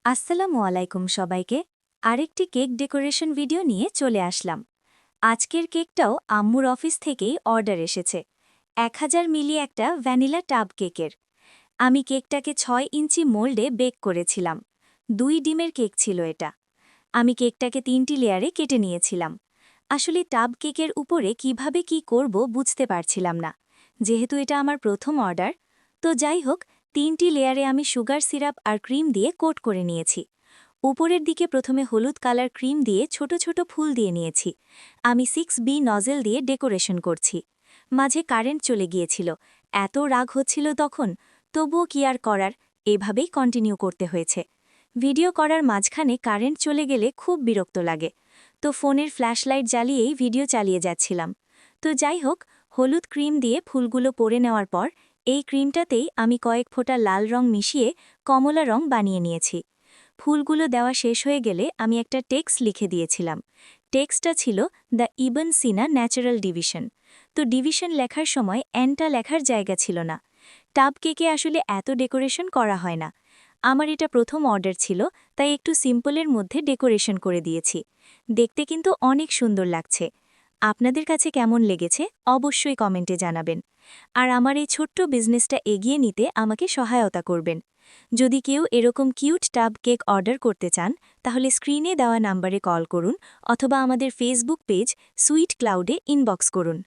আসসালামু আলাইকুম সবাইকে। আরেকটি কেক ডেকোরেশন ভিডিও নিয়ে চলে আসলাম। আজকের কেকটাও আম্মুর অফিস থেকেই অর্ডার এসেছে। 1000 মিলি একটা ভ্যানিলা টাব কেকের। আমি কেকটাকে 6 ইঞ্চি মোল্ডে বেক করেছিলাম। 2 ডিমের কেক ছিল এটা। আমি কেকটাকে 3টি লেয়ারে কেটে নিয়েছিলাম। আসলে টাব কেকের উপরে কিভাবে কি করব বুঝতে পারছিলাম না। যেহেতু এটা আমার প্রথম অর্ডার, তো যাই হোক 3টি লেয়ারে আমি সুগার সিরাপ আর ক্রিম দিয়ে কোট করে নিয়েছি। উপরের দিকে প্রথমে হলুদ কালার ক্রিম দিয়ে ছোট ছোট ফুল দিয়ে নিয়েছি। আমি 6B নজেল দিয়ে ডেকোরেশন করছি। মাঝে কারেন্ট চলে গিয়েছিল, এত রাগ হচ্ছিল তখন, তবুও কি আর করার, এভাবেই কন্টিনিউ করতে হয়েছে। ভিডিও করার মাঝখানে কারেন্ট চলে গেলে খুব বিরক্ত লাগে, তো ফোনের ফ্ল্যাশলাইট জ্বালিয়েই ভিডিও চালিয়ে যাচ্ছিলাম। তো যাই হোক, হলুদ ক্রিম দিয়ে ফুলগুলো পরে নেওয়ার পর এই ক্রিমটাতেই আমি কয়েক ফোঁটা লাল রং মিশিয়ে কমলা রং বানিয়ে নিয়েছি। ফুলগুলো দেওয়া শেষ হয়ে গেলে আমি একটা টেক্সট লিখে দিয়েছিলাম। টেক্সটটা ছিল the Ibn Sina natural division. তো ডিভিশন লেখার সময় এনটা লেখার জায়গা ছিল না। টাব কেকে আসলে এত ডেকোরেশন করা হয় না। আমার এটা প্রথম অর্ডার ছিল, তাই একটু সিম্পলের মধ্যে ডেকোরেশন করে দিয়েছি। দেখতে কিন্তু অনেক সুন্দর লাগছে। আপনাদের কাছে কেমন লেগেছে অবশ্যই কমেন্টে জানাবেন। আর আমার এই ছোট্ট বিজনেসটা এগিয়ে নিতে আমাকে সহায়তা করবেন। যদি কেউ এরকম কিউট টাব কেক অর্ডার করতে চান, তাহলে স্ক্রিনে দেওয়া নাম্বারে কল করুন অথবা আমাদের ফেসবুক পেজ সুইট ক্লাউডে ইনবক্স করুন।